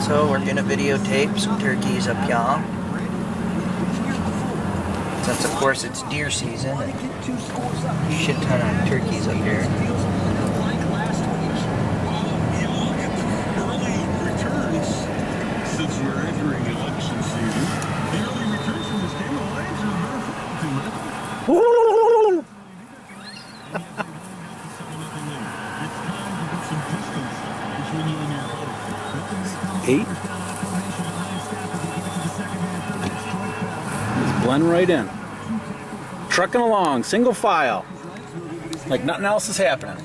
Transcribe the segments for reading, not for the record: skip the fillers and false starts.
So we're gonna videotape some turkeys up yon. Since of course it's deer season and a shit ton of turkeys up here. Since we're entering election season, the early returns from this game Eight. Just blend right in. Trucking along, single file. Like nothing else is happening.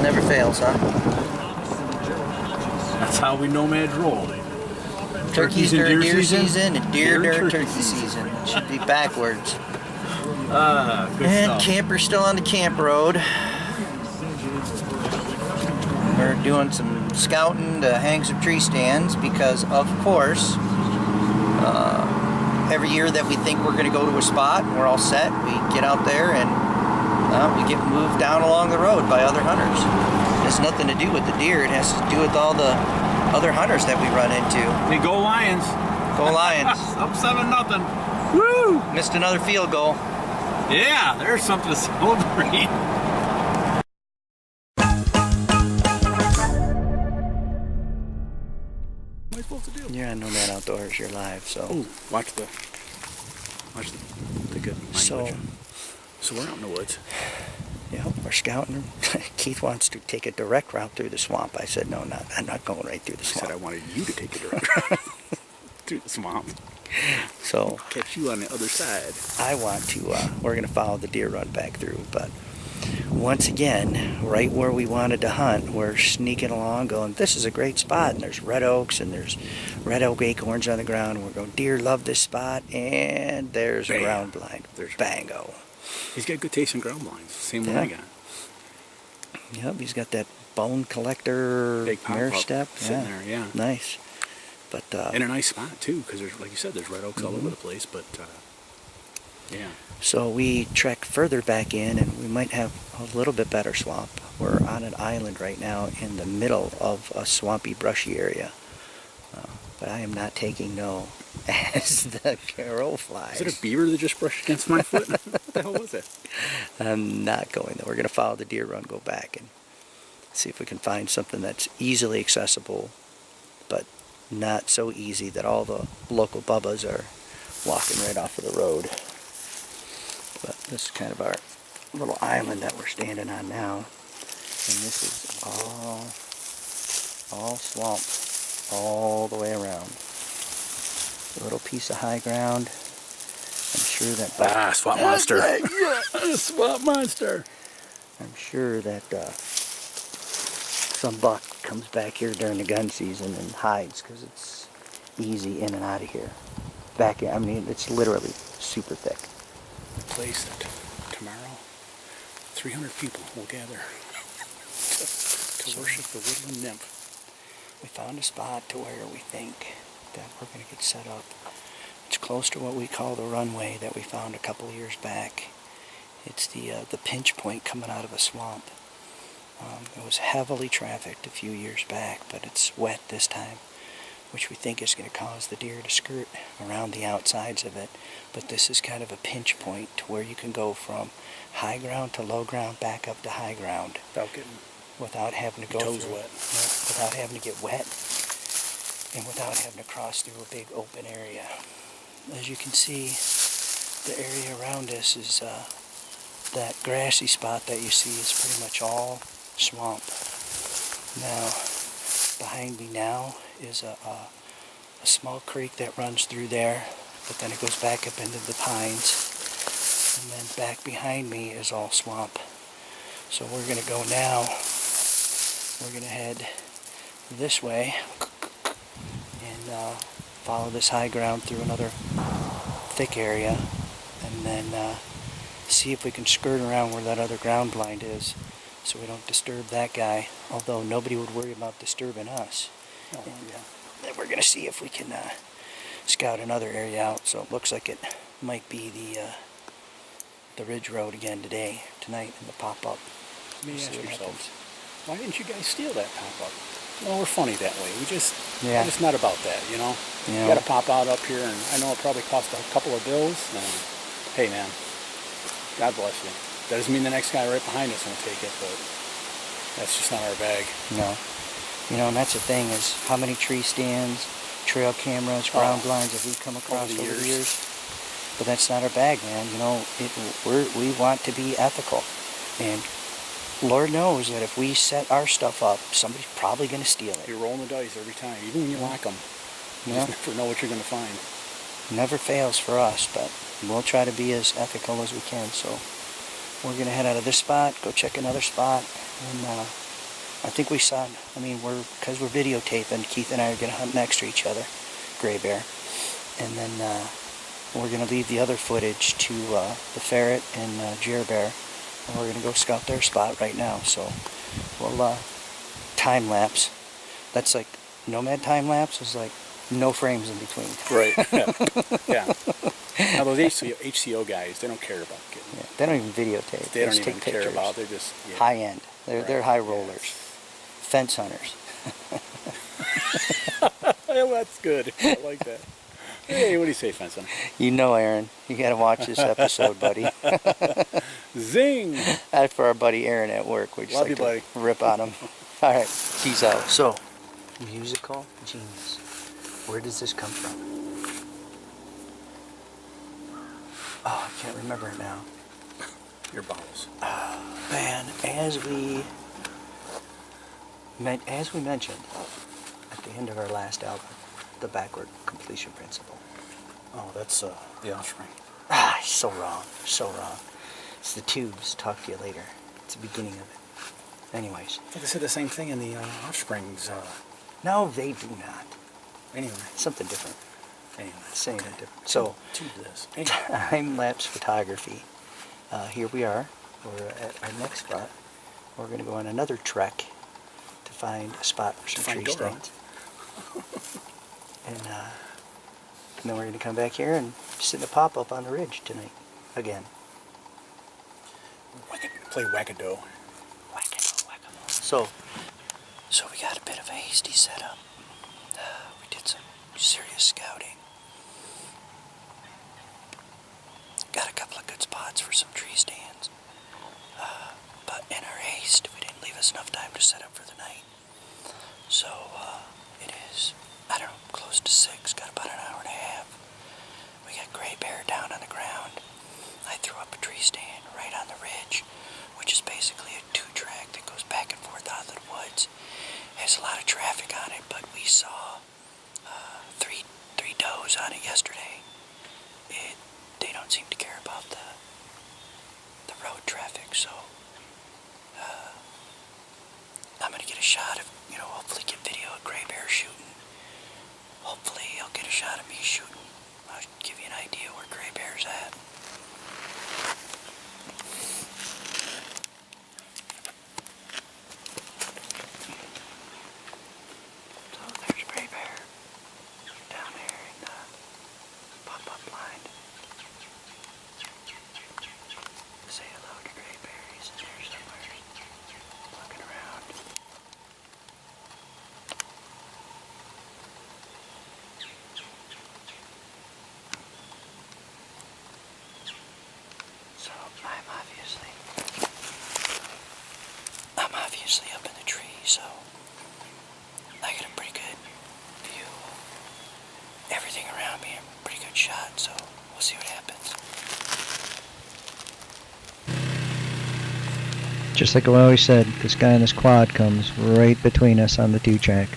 Never fails, huh? That's how we nomads roll. Turkeys during deer season and deer during turkey season. It should be backwards. Good And stuff. camper's still on the camp road. We're doing some scouting to hang some tree stands because, of course, every year that we think we're going to go to a spot and we're all set, we get out there and we get moved down along the road by other hunters. It has nothing to do with the deer. It has to do with all the other hunters that we run into. Hey, go Lions. Go Lions. Up 7-0. Woo! Missed another field goal. Yeah, there's something to celebrate. What am I supposed to do? You're on Nomad Outdoors. You're live, so. Oh, watch the good language. So we're out in the woods. Yeah, we're scouting. Keith wants to take a direct route through the swamp. I said, no, I'm not going right through the I swamp. said I wanted you to take a direct route through the swamp. So Catch you on the other side. I want to, we're going to follow the deer run back through. But once again, right where we wanted to hunt, we're sneaking along going, this is a great spot. And there's red oaks and there's red oak acorns on the ground. And we're going, deer love this spot. And there's a ground blind. There's Bango. He's got good taste in ground blinds. Same one I got. Yep, he's got that bone collector Big mirror pop-up step. sitting there, yeah. Nice. But in a nice spot too, because there's, like you said, there's red oaks all over the place. But yeah. so we trekked further back in, and we might have a little bit better swamp. We're on an island right now in the middle of a swampy, brushy area. But I am not taking no as the crow flies. Is it a beaver that just brushed against my foot? What the hell was it? I'm not going though. We're going to follow the deer run, go back, and see if we can find something that's easily accessible, but not so easy that all the local bubbas are walking right off of the road. But this is kind of our little island that we're standing on now, and this is all swamp all the way around. A little piece of high ground. I'm sure that swamp monster. Swamp monster. I'm sure that some buck comes back here during the gun season and hides because it's easy in and out of here. Back in, I mean, it's literally super thick. A place that tomorrow 300 people will gather to worship the woodland nymph. We found a spot to where we think that we're going to get set up. It's close to what we call the runway that we found a couple of years back. It's the pinch point coming out of a swamp. It was heavily trafficked a few years back, but it's wet this time, which we think is going to cause the deer to skirt around the outsides of it. But this is kind of a pinch point to where you can go from high ground to low ground, back up to high ground. Without having to go toes through, wet. without having to get wet, and without having to cross through a big open area. As you can see, the area around us is that grassy spot that you see is pretty much all swamp. Now, behind me now is a small creek that runs through there. but then it goes back up into the pines. And then back behind me is all swamp. So we're going to go now. We're going to head this way and follow this high ground through another thick area, and then see if we can skirt around where that other ground blind is, so we don't disturb that guy, although nobody would worry about disturbing us. Oh, And yeah. then we're going to see if we can scout another area out. So it looks like it might be the Ridge Road again tonight in the pop-up. Let me We'll ask see what yourselves, happens. why didn't you guys steal that pop-up? Well, we're funny that way. We're just not about that, you know? You know? You got to pop out up here, and I know it probably cost a couple of bills. And, hey, man, God bless you. That doesn't mean the next guy right behind us won't take it, but that's just not our bag. No. You know, and that's the thing, is how many tree stands, trail cameras, ground blinds have we come across over the years? But that's not our bag, man. You know, we want to be ethical. And Lord knows that if we set our stuff up, somebody's probably going to steal it. You're rolling the dice every time, even when you lock them. You Yeah. just never know what you're going to find. Never fails for us, but we'll try to be as ethical as we can. So we're going to head out of this spot, go check another spot, and I think we saw, because we're videotaping, Keith and I are going to hunt next to each other, gray bear, and then we're going to leave the other footage to the ferret and Jer bear, and we're going to go scout their spot right now. So we'll time lapse. That's like Nomad time lapse is like no frames in between. Right. Yeah. Now those HCO guys, they don't care about getting. Yeah, they don't even videotape. They don't just even take care pictures. about. They're just High end. They're Right. high rollers, fence hunters. Yeah, well, that's good. I like that. Hey, what do you say, fence hunter? You know, Aaron, you got to watch this episode, buddy. Zing! That's for our buddy Aaron at work. We just Love like you, to rip on him. All right, he's out. So, musical genius. Where does this come from? Oh, I can't remember it now. Your bowels. Man, as we mentioned at the end of our last album, the backward completion principle. Oh, that's the offspring. So wrong, so wrong. It's the tubes. Talk to you later. It's the beginning of it. Anyways. I think they said the same thing in the offsprings. No, they do not. Anyway. Something different. Anyway. Saying it different. So, to this. Anyway. time-lapse photography. Here we are. We're at our next spot. We're going to go on another trek to find a spot for some tree Dora. stands. And then we're going to come back here and sit in a pop-up on the ridge tonight. Again. Play whack-a-doe. Whack-a-mole, whack-a-mole. So we got a bit of a hasty setup. We did some serious scouting. Got a couple of good spots for some tree stands. But in our haste, we didn't leave us enough time to set up for the night. So it is, I don't know, close to 6. Got about an hour and a half. We got gray bear down on the ground. I threw up a tree stand right on the ridge, which is basically a 2-track that goes back and forth out of the woods. Has a lot of traffic on it, but we saw three does on it yesterday. They don't seem to care about the road traffic, so I'm gonna get a shot of, hopefully get video of gray bear shooting. Hopefully he'll get a shot of me shooting. I'll give you an idea where gray bear's at. So there's gray bear down there in the pop-up blind. Say hello to gray bear. He's in there somewhere, looking around. So I'm obviously up in the tree, so I got a pretty good view. Everything around me, a pretty good shot, so we'll see what happens. Just like I always said, this guy in his quad comes right between us on the 2-track.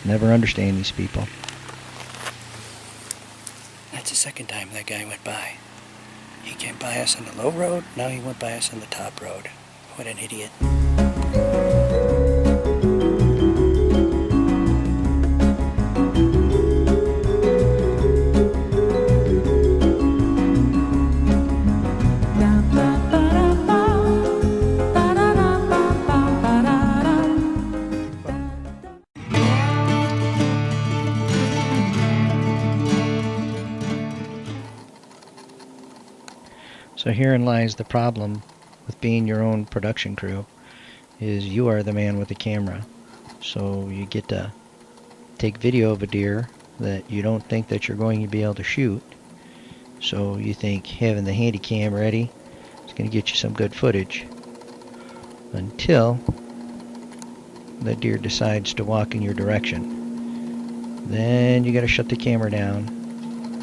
Never understand these people. That's second time that guy went by. He came by us on the low road, now he went by us on the top road. What an idiot. So herein lies the problem with being your own production crew, is you are the man with the camera. So you get to take video of a deer that you don't think that you're going to be able to shoot. So you think having the handy cam ready is going to get you some good footage, until the deer decides to walk in your direction. Then you got to shut the camera down.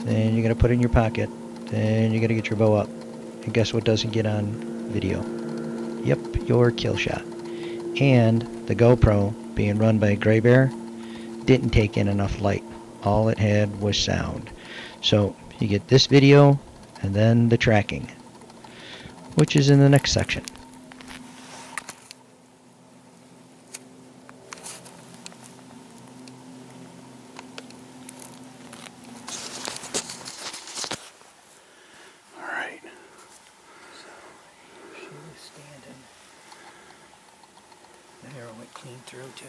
Then you got to put it in your pocket. Then you got to get your bow up. And guess what doesn't get on video? Yep, your kill shot. And the GoPro, being run by Gray Bear, didn't take in enough light. All it had was sound. So you get this video and then the tracking, which is in the next section. The arrow went clean through too.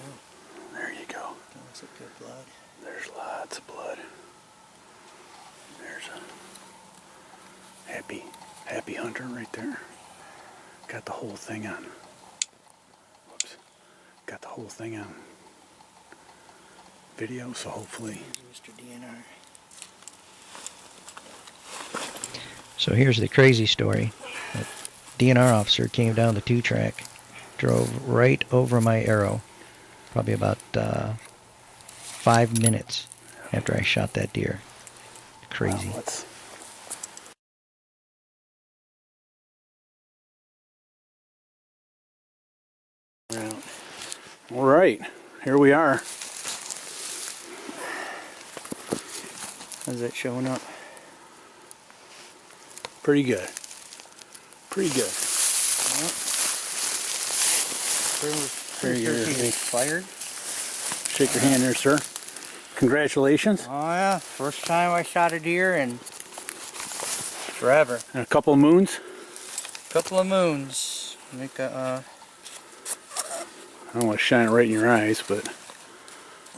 There you go. That was a good blood. There's lots of blood. There's a happy hunter right there. Got the whole thing on. Whoops. Got the whole thing on video, so hopefully. Mr. DNR. So here's the crazy story. A DNR officer came down the 2-track, drove right over my arrow, probably about 5 minutes after I shot that deer. Crazy. All right, here we are. How's that showing up? Pretty good. Pretty good. Fired. Shake your hand there, sir. Congratulations. Oh yeah, first time I shot a deer in forever. And a couple of moons. Couple of moons. Make a. I don't want to shine it right in your eyes, but.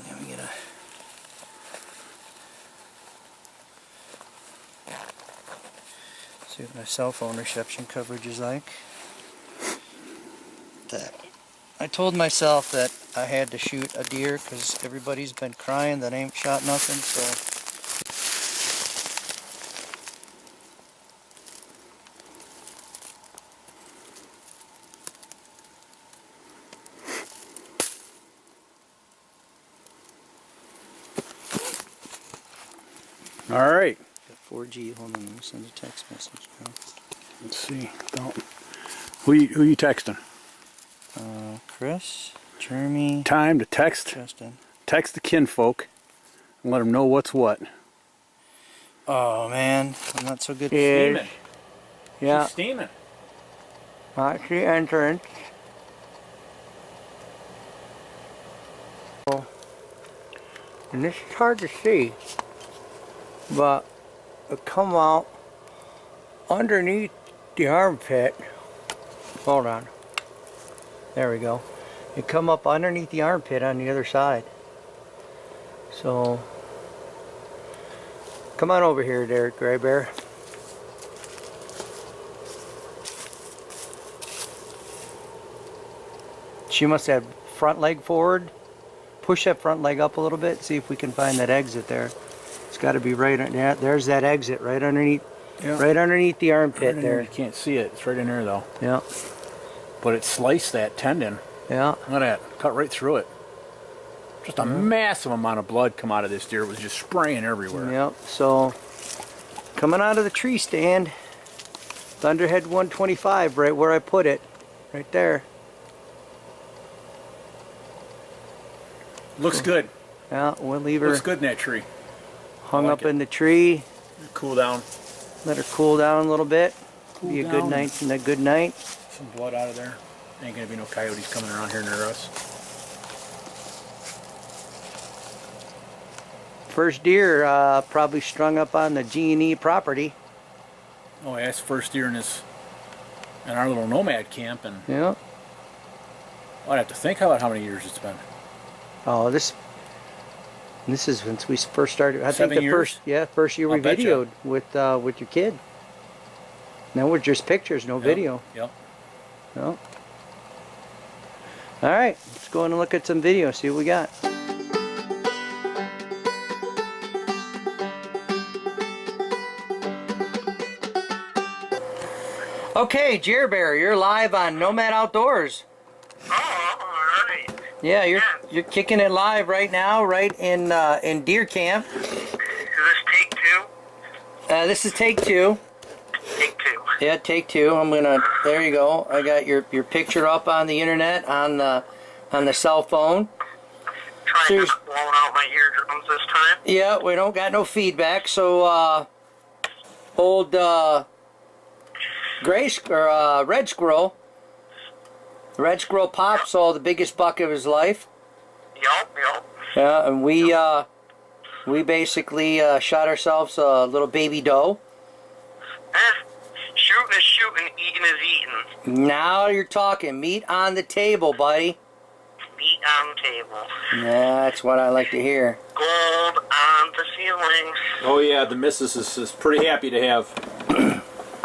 Let me get a. See what my cell phone reception coverage is like. That. I told myself that I had to shoot a deer because everybody's been crying that I ain't shot nothing, so. All right. Got 4G. Hold on, let me send a text message now. Let's see. Who you texting? Chris, Jeremy, Time to text. Justin. Text the kinfolk and let them know what's what. Oh man, I'm not so good. Steaming. Yeah. She's steaming. That's the entrance. And this is hard to see, but it come out underneath the armpit. Hold on. There we go. It come up underneath the armpit on the other side. So, come on over here, there, Gray Bear. She must have front leg forward. Push that front leg up a little bit. See if we can find that exit there. It's got to be right on. Yeah, there's that exit right underneath. Yeah. Right underneath the armpit there. You can't see it. It's right in there though. Yeah. But it sliced that tendon. Yeah. Look at that. Cut right through it. Just a massive amount of blood come out of this deer. It was just spraying everywhere. Yep. So, coming out of the tree stand, Thunderhead 125, right where I put it. Right there. Looks good. Yeah, we'll leave her Looks good in that tree. hung like up it. in the tree. Cool down. Let her cool down a little bit. Cool Be a good down. night and a good night. Some blood out of there. Ain't gonna be no coyotes coming around here near us. First deer probably strung up on the G&E property. Oh, yeah, it's first deer in our little nomad camp, and Yeah. I'd have to think about how many years it's been. Oh, this is since we first started. I 7 think the years? first year we I'll bet videoed ya. with your kid. Now we're just pictures, no video. Yep. No. All right, let's go in and look at some video. See what we got. Okay, Jerbear, you're live on Nomad Outdoors. Oh, all right. Yeah, you're kicking it live right now, right in deer camp. Is this take two? This is take two. Take two. Yeah, take two. There you go. I got your picture up on the internet on the cell phone. Trying to not blow out my eardrums this time. Yeah, we don't got no feedback. So old red squirrel. Red squirrel Pop saw the biggest buck of his life. Yup. Yeah, and we basically shot ourselves a little baby doe. Shooting is shooting, eating is eating. Now you're talking. Meat on the table, buddy. Meat on the table. Yeah, that's what I like to hear. Gold on the ceiling. Oh yeah, the missus is pretty happy to have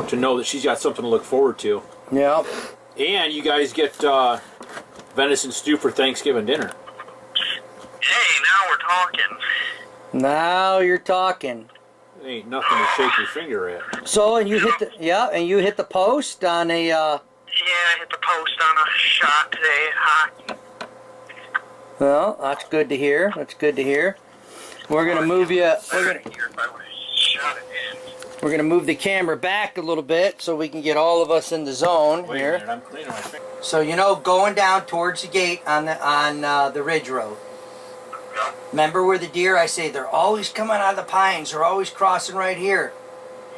to know that she's got something to look forward to. Yep. And you guys get venison stew for Thanksgiving dinner. Hey, now we're talking. Now you're talking. Ain't nothing to shake your finger at. So, and you hit the post on a. Yeah, I hit the post on a shot today at hockey. Well, that's good to hear. That's good to hear. We're gonna move you. We're gonna move the camera back a little bit so we can get all of us in the zone Wait here. a minute, I'm cleaning my finger. So going down towards the gate on the ridge road. Remember where the deer? I say they're always coming out of the pines. They're always crossing right here.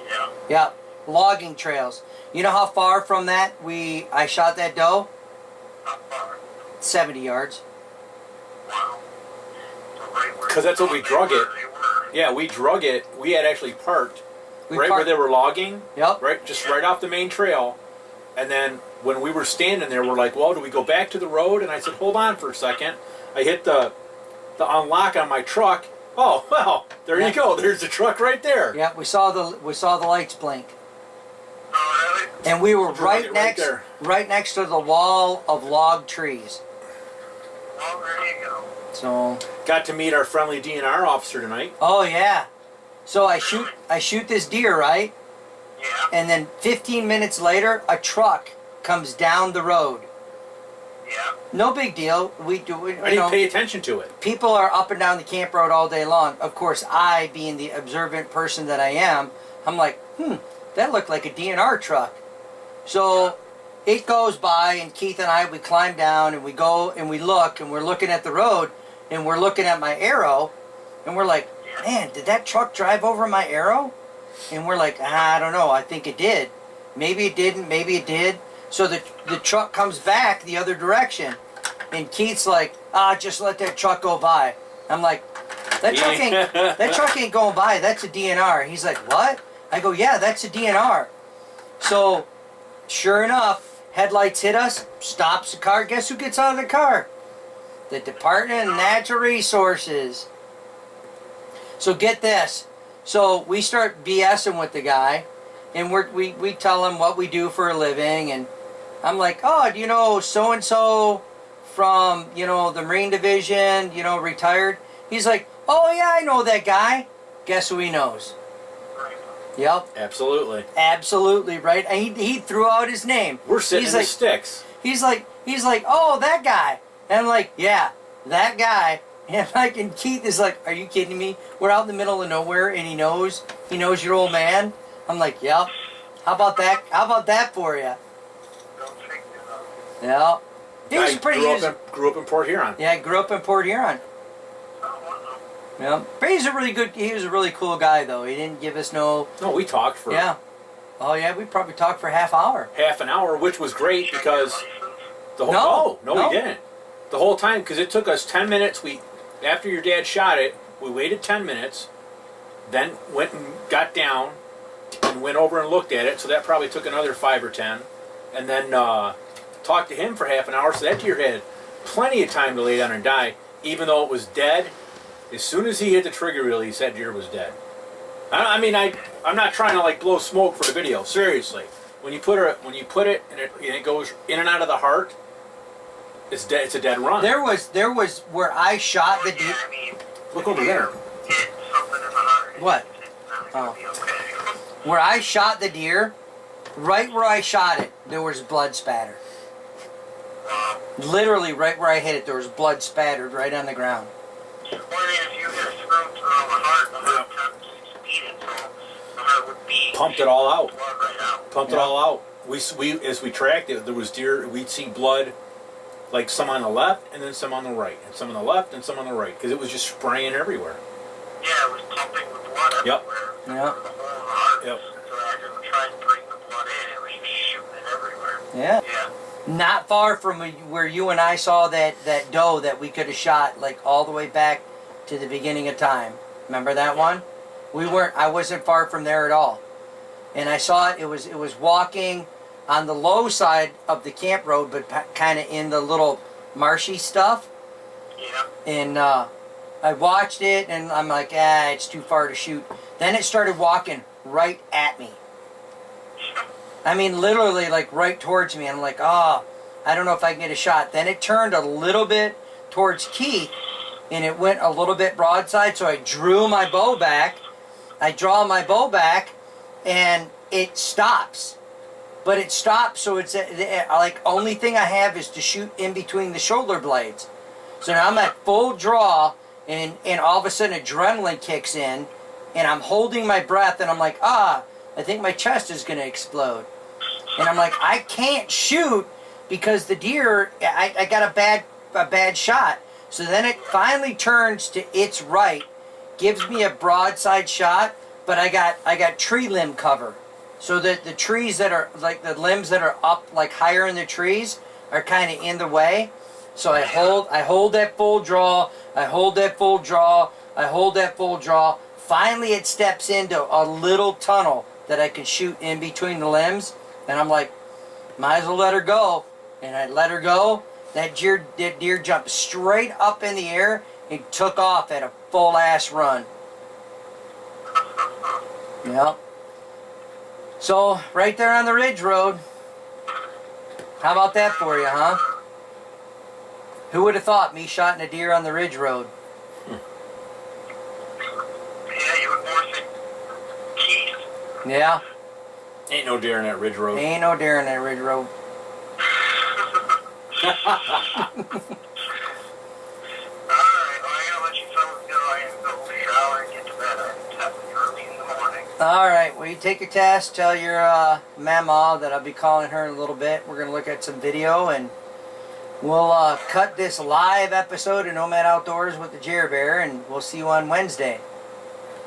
Yeah. Yep. Logging trails. You know how far from that I shot that doe? How far? 70 yards. Wow. Because that's what we drug it. Yeah, we drug it. We had actually parked where they were logging. Yep. Right off the main trail. And then when we were standing there, we're like, well, do we go back to the road? And I said, hold on for a second. I hit the unlock on my truck. Oh, well, there you go. There's the truck right there. Yep. We saw the lights blink. Oh, really? And we were Right there. right next to the wall of log trees. Oh, there you go. So. Got to meet our friendly DNR officer tonight. Oh yeah. So I shoot this deer, right? Yeah. And then 15 minutes later, a truck comes down the road. Yeah. No big deal. We do it. I didn't pay attention to it. People are up and down the camp road all day long. Of course, I, being the observant person that I am, I'm like, that looked like a DNR truck. So it goes by, and Keith and I, we climb down, and we go, and we look, and we're looking at the road, and we're looking at my arrow, and we're like, man, did that truck drive over my arrow? And we're like, I don't know, I think it did. Maybe it didn't, maybe it did. So the truck comes back the other direction, and Keith's like, just let that truck go by. I'm like, that truck ain't going by, that's a DNR. He's like, what? I go, yeah, that's a DNR. So, sure enough, headlights hit us, stops the car. Guess who gets out of the car? The Department of Natural Resources. So get this. So we start BSing with the guy, and we tell him what we do for a living, and I'm like, oh, do you know so-and-so from, the Marine Division, retired? He's like, oh yeah, I know that guy. Guess who he knows? Yep. Absolutely. Absolutely, right? And he threw out his name. We're sitting in the sticks. He's like, oh, that guy. And I'm like, yeah, that guy. And Keith is like, are you kidding me? We're out in the middle of nowhere, and he knows your old man. I'm like, yep. How about that? How about that for you? Yeah. He was Grew up in Port Huron. Yeah, I grew up in Port Huron. Yeah. But he's a really good. He was a really cool guy, though. He didn't give us no. No, we talked for Yeah. Oh yeah, we probably talked for half hour. half an hour, which was great because the whole No, we didn't. The whole time, because it took us 10 minutes. After your dad shot it, we waited 10 minutes, then went and got down and went over and looked at it. So that probably took another 5 or 10, and then talked to him for half an hour. So that deer had plenty of time to lay down and die, even though it was dead. As soon as he hit the trigger release, that deer was dead. I'm not trying to like blow smoke for the video. Seriously, when you put it and it goes in and out of the heart, it's dead. It's a dead run. There was where I shot the deer. I mean, Look over there. hit something in the heart. What? It's Oh. not gonna be okay. Where I shot the deer, right where I shot it, there was blood spatter. Literally, right where I hit it, there was blood spattered right on the ground. Well, I mean, if you hit a screw through the heart keeps beating, so the heart would beat. Pumped it all out. Blood right out. Pumped it all out. We as we tracked it, there was deer. We'd see blood, like some on the left and then some on the right, and some on the left and some on the right, because it was just spraying everywhere. Yeah, it was pumping the blood Yep. everywhere. Yep. The whole of the heart. Yep. So as it would try and bring the blood in, it was just shooting it everywhere. Yeah. Yeah. Not far from where you and I saw that doe that we could have shot, like all the way back to the beginning of time. Remember that one? I wasn't far from there at all. And I saw it. It was walking on the low side of the camp road, but kind of in the little marshy stuff. Yeah. And I watched it, and I'm like, it's too far to shoot. Then it started walking right at me. I mean, literally, like, right towards me. I'm like, I don't know if I can get a shot. Then it turned a little bit towards Keith, and it went a little bit broadside, so I drew my bow back. I draw my bow back, and it stops. But it stops, so it's, like, only thing I have is to shoot in between the shoulder blades. So now I'm at full draw, and all of a sudden adrenaline kicks in, and I'm holding my breath, and I'm like, I think my chest is going to explode. And I'm like, I can't shoot because the deer, I got a bad shot. So then it finally turns to its right, gives me a broadside shot, but I got tree limb cover. So that the trees that are, like the limbs that are up, like higher in the trees, are kind of in the way. So I hold that full draw, I hold that full draw, I hold that full draw. Finally it steps into a little tunnel that I can shoot in between the limbs, and I'm like, might as well let her go. And I let her go. That deer jumped straight up in the air and took off at a full ass run. Yep. So right there on the ridge road. How about that for you, huh? Who would have thought me shotting a deer on the ridge road? Yeah, you would more think Keith. Yeah. Ain't no deer in that ridge road. Ain't no deer in that ridge road. Alright, well, I gotta let you fellas go. I gotta go shower and get to bed. I'm tapping early in the morning. Alright, well you take your test, tell your mama that I'll be calling her in a little bit. We're going to look at some video, and we'll cut this live episode of Nomad Outdoors with the Jerry Bear, and we'll see you on Wednesday.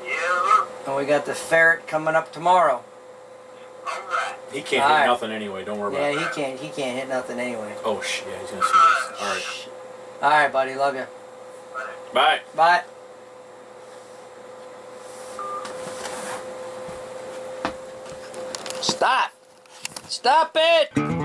Yeah, And we got the ferret coming up tomorrow. alright. He can't All hit right. nothing anyway. Don't worry about Yeah, it. he can't hit nothing anyway. Oh shit! Yeah, he's gonna see this. All right. Alright, buddy, love you. Bye. Bye. Stop! Stop it!